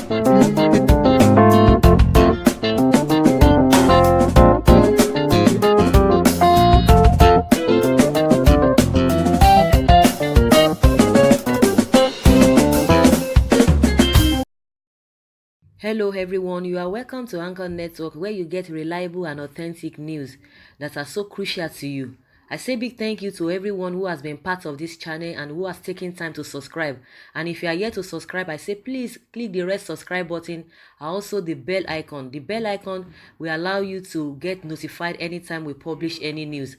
Hello everyone, you are welcome to Anchor Network where you get reliable and authentic news that are so crucial to you. I say big thank you to everyone who has been part of this channel and who has taken time to subscribe. And if you are yet to subscribe, I say please click the red subscribe button and also the bell icon. The bell icon will allow you to get notified anytime we publish any news.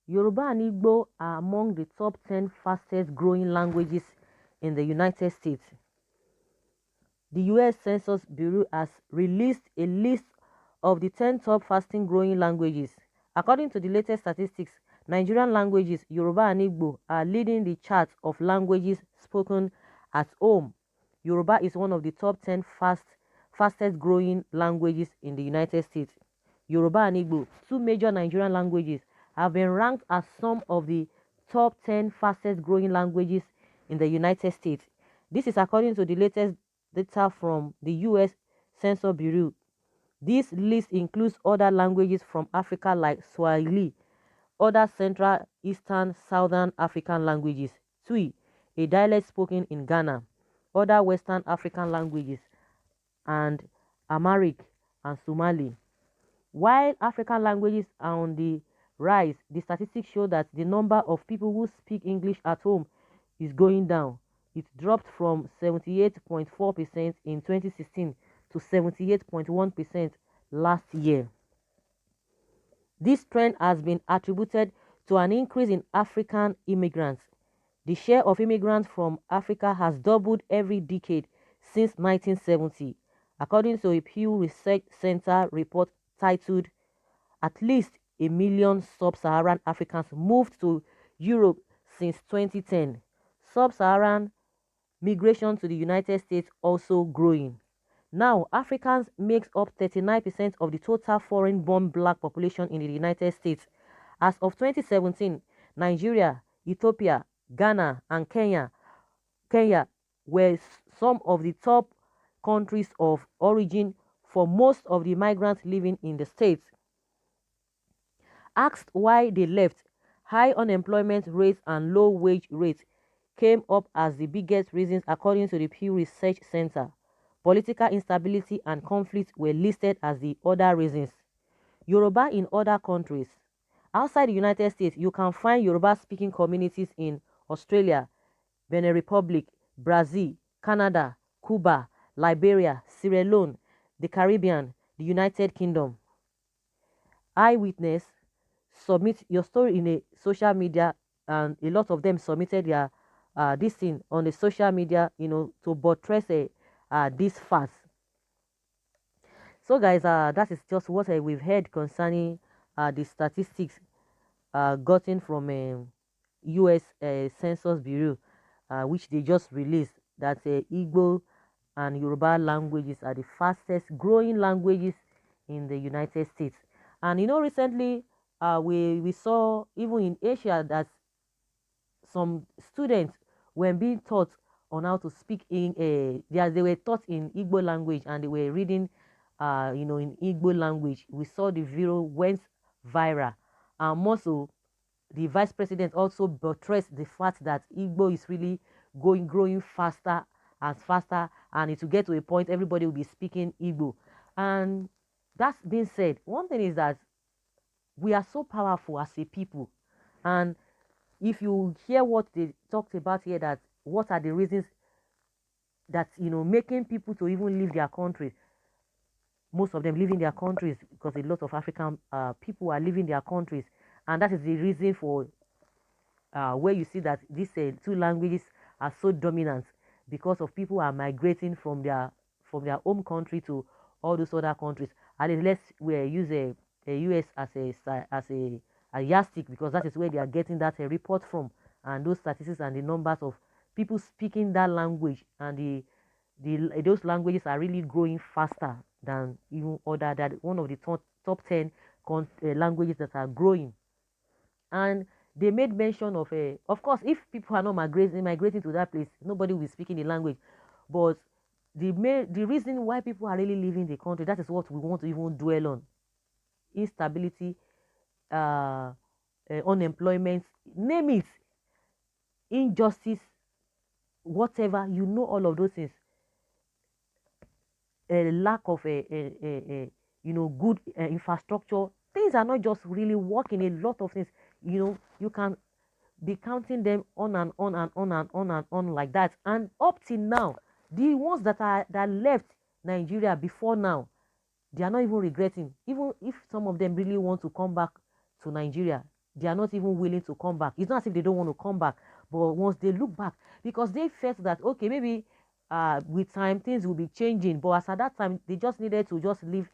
Yoruba and Igbo are among the top 10 fastest growing languages in the United States. The U.S. Census Bureau has released a list of the 10 top fastest growing languages. According to the latest statistics, Nigerian languages, Yoruba and Igbo, are leading the chart of languages spoken at home. Yoruba is one of the top 10 fastest growing languages in the United States. Yoruba and Igbo, two major Nigerian languages, have been ranked as some of the top 10 fastest growing languages in the United States. This is according to the latest data from the U.S. Census Bureau. This list includes other languages from Africa like Swahili, other Central, Eastern, Southern African languages, Twi, a dialect spoken in Ghana, other Western African languages, and Amharic and Somali. While African languages are on the rise, the statistics show that the number of people who speak English at home is going down. It dropped from 78.4% in 2016 to 78.1% last year. This trend has been attributed to an increase in African immigrants. The share of immigrants from Africa has doubled every decade since 1970, according to a Pew Research Center report titled "At least a million sub-Saharan Africans moved to Europe since 2010. Sub-Saharan migration to the United States also growing. Now, Africans makes up 39% of the total foreign-born black population in the United States. As of 2017, Nigeria, Ethiopia, Ghana, and Kenya were some of the top countries of origin for most of the migrants living in the states. Asked why they left, high unemployment rates and low wage rates came up as the biggest reasons according to the Pew Research Center. Political instability and conflict were listed as the other reasons. Yoruba in other countries. Outside the United States, you can find Yoruba-speaking communities in Australia, Benin Republic, Brazil, Canada, Cuba, Liberia, Sierra Leone, the Caribbean, the United Kingdom. Eyewitness, submit your story in a social media, and a lot of them submitted their this thing on the social media, to buttress this fact. So guys, that is just what we've heard concerning the statistics gotten from US Census Bureau, which they just released, that Igbo and Yoruba languages are the fastest growing languages in the United States. And recently we saw even in Asia that some students were being taught on how to speak in they were taught in Igbo language, and they were reading in Igbo language. We saw the video went viral, and also the vice president also buttressed the fact that Igbo is really growing faster and faster, and it will get to a point everybody will be speaking Igbo. And that's being said, one thing is that we are so powerful as a people. And if you hear what they talked about here, that what are the reasons that making people to even leave their countries, most of them leaving their countries because a lot of African people are leaving their countries, and that is the reason for where you see that these two languages are so dominant, because of people are migrating from their home country to all those other countries. And let's we use a US as a yardstick, because that is where they are getting that report from, and those statistics and the numbers of people speaking that language, and those languages are really growing faster than even other, that one of the top 10 languages that are growing. And they made mention of course, if people are not migrating to that place, nobody will be speaking the language. But the reason why people are really leaving the country, that is what we want to even dwell on. Instability, uh, unemployment, name it, injustice, whatever, all of those things. A lack of good infrastructure. Things are not just really working. A lot of things, you can be counting them on and on and on and on and on like that. And up till now, the ones that left Nigeria before now, they are not even regretting. Even if some of them really want to come back to Nigeria, they are not even willing to come back. It's not as if they don't want to come back, but once they look back, because they felt that, okay, maybe with time things will be changing, but as at that time they just needed to just leave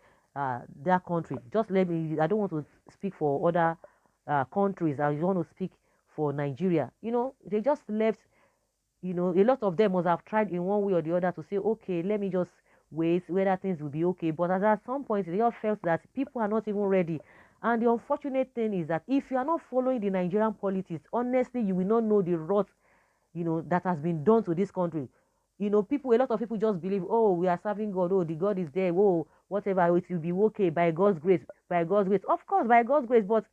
their country. Just let me, I don't want to speak for other countries. I just want to speak for Nigeria. They just left. A lot of them must have tried in one way or the other to say, okay, let me just wait whether things will be okay. But at some point, they all felt that people are not even ready. And the unfortunate thing is that if you are not following the Nigerian politics, honestly, you will not know the rot, that has been done to this country. A lot of people just believe, oh, we are serving God, oh, the God is there, oh, whatever, it will be okay by God's grace, by God's grace. Of course, by God's grace, but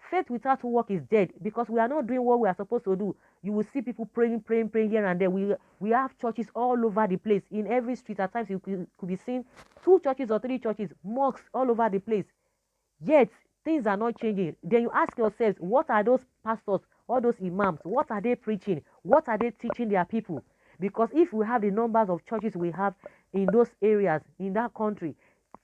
faith without work is dead, because we are not doing what we are supposed to do. You will see people praying, praying, praying here and there. We have churches all over the place. In every street, at times you could be seeing 2 churches or 3 churches, mosques all over the place. Yet things are not changing. Then you ask yourselves, what are those pastors, all those imams, what are they preaching? What are they teaching their people? Because if we have the numbers of churches we have in those areas, in that country,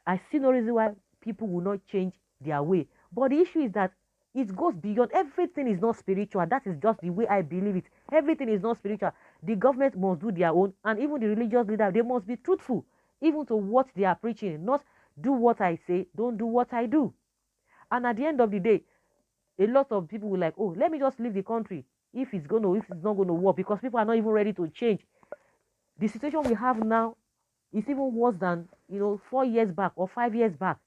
I see no reason why people will not change their way. But the issue is that it goes beyond. Everything is not spiritual. That is just the way I believe it. Everything is not spiritual. The government must do their own, and even the religious leader, they must be truthful, even to what they are preaching. Not do what I say, don't do what I do. And at the end of the day, a lot of people will like, oh, let me just leave the country if it's not going to work, because people are not even ready to change. The situation we have now is even worse than 4 years back or 5 years back.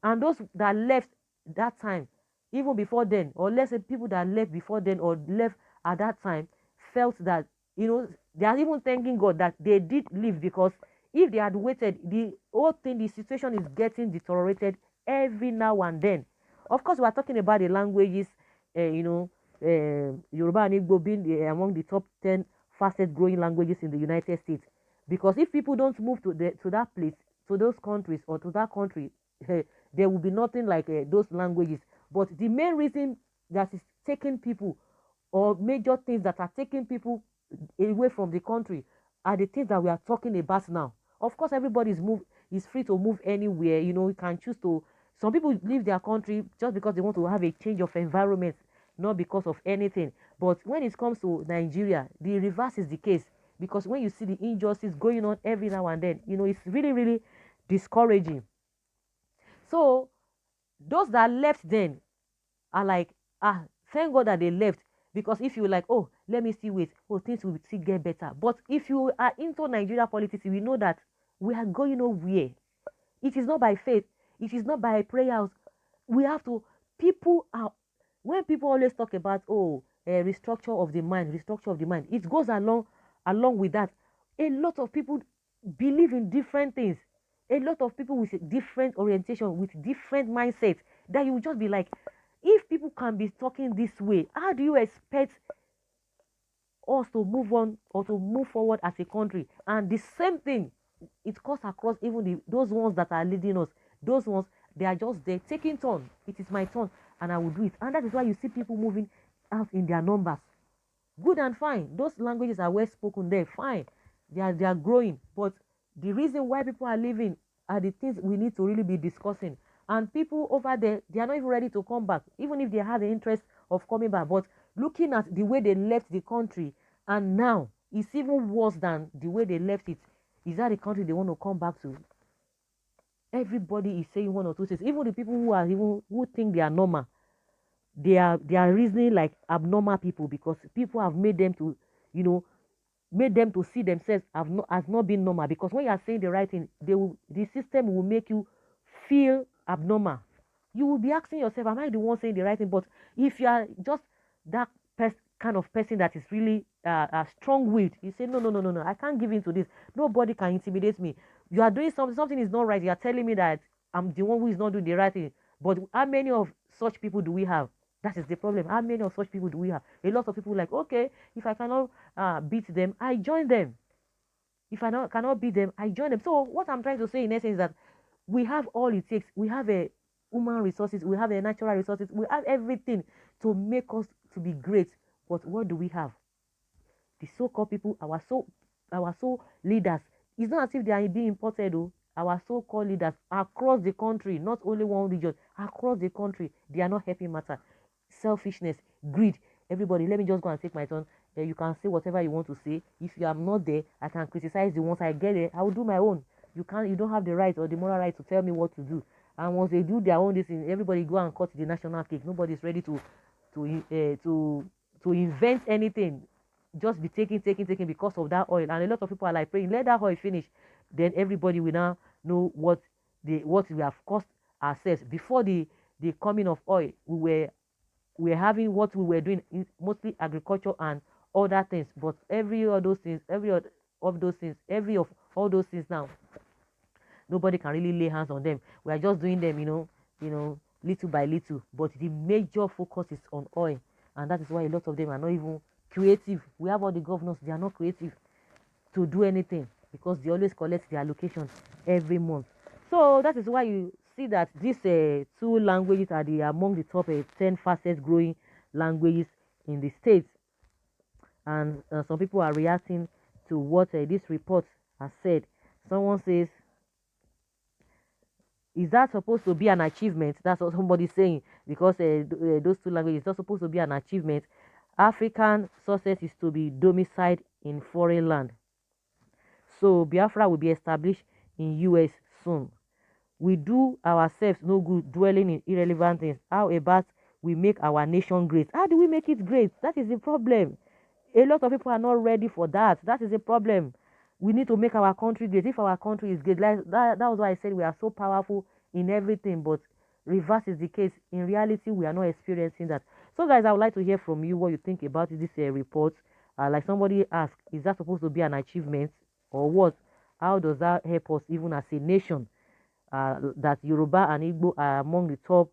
And those that left that time, even before then, or let's say people that left before then or left at that time, felt that they are even thanking God that they did leave, because if they had waited, the whole thing, the situation is getting deteriorated every now and then. Of course, we are talking about the languages, Yoruba and Igbo being among the top 10 fastest growing languages in the United States. Because if people don't move to that place, to those countries or to that country, there will be nothing like those languages. But the main reason that is taking people, or major things that are taking people away from the country, are the things that we are talking about now. Of course, everybody is free to move anywhere. You can choose to. Some people leave their country just because they want to have a change of environment, not because of anything. But when it comes to Nigeria, the reverse is the case, because when you see the injustice going on every now and then, it's really, really discouraging. So those that left then are like, thank God that they left, because if you like, oh, let me see, wait, oh, things will still get better. But if you are into Nigeria politics, we know that we are going nowhere. It is not by faith. It is not by prayers. We have to, people are, when people always talk about, oh, restructure of the mind, restructure of the mind, it goes along with that. A lot of people believe in different things. A lot of people with different orientation, with different mindsets, that you will just be like, if people can be talking this way, how do you expect us to move on or to move forward as a country? And the same thing, it cuts across even those ones that are leading us. Those ones, they are just there taking turn. It is my turn and I will do it. And that is why you see people moving out in their numbers. Good and fine. Those languages are well spoken there. Fine. They are growing. But the reason why people are leaving are the things we need to really be discussing. And people over there, they are not even ready to come back, even if they have the interest of coming back. But looking at the way they left the country, and now it's even worse than the way they left it. Is that the country they want to come back to? Everybody is saying one or two things. Even the people who think they are normal, they are reasoning like abnormal people, because people have made them to, made them to see themselves as not being normal. Because when you are saying the right thing, the system will make you feel abnormal. You will be asking yourself, am I the one saying the right thing? But if you are just that kind of person that is really strong-willed. You say, no, no, no, no, no, I can't give in to this. Nobody can intimidate me. You are doing something, something is not right. You are telling me that I'm the one who is not doing the right thing. But how many of such people do we have? That is the problem. How many of such people do we have? A lot of people like, okay, if I cannot beat them, I join them. If I cannot beat them, I join them. So what I'm trying to say in essence is that we have all it takes. We have a human resources, we have a natural resources, we have everything to make us to be great. But what do we have? The so-called people, our so leaders. It's not as if they are being imported, though. Our so-called leaders across the country, not only one region, across the country, they are not helping matter. Selfishness, greed. Everybody, let me just go and take my turn. You can say whatever you want to say. If you are not there, I can criticize you. Once I get there, I will do my own. You don't have the right or the moral right to tell me what to do. And once they do their own this thing, everybody go and cut the national cake. Nobody is ready to uh, to to invent anything. Just be taking because of that oil. And a lot of people are like praying, let that oil finish. Then everybody will now know what we have cost ourselves. Before the coming of oil, we were having what we were doing, mostly agriculture and other things. But every of those things, every of all those things now, nobody can really lay hands on them. We are just doing them, little by little. But the major focus is on oil, and that is why a lot of them are not even creative. We have all the governors; they are not creative to do anything because they always collect their allocations every month. So that is why you see that these two languages are among the top 10 fastest growing languages in the states. And some people are reacting to what this report has said. Someone says, is that supposed to be an achievement? That's what somebody's saying, because those two languages are not supposed to be an achievement. African success is to be domiciled in foreign land. So Biafra will be established in US soon. We do ourselves no good dwelling in irrelevant things. How about we make our nation great? How do we make it great? That is the problem. A lot of people are not ready for that. That is a problem. We need to make our country great. If our country is great, like that was why I said we are so powerful in everything, but reverse is the case. In reality, we are not experiencing that. So, guys, I would like to hear from you what you think about this report. Like somebody asked, is that supposed to be an achievement or what? How does that help us even as a nation? That Yoruba and Igbo are among the top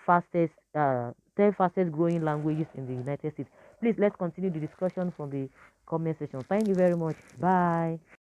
10 fastest growing languages in the United States. Please, let's continue the discussion from the comment section. Thank you very much. Bye.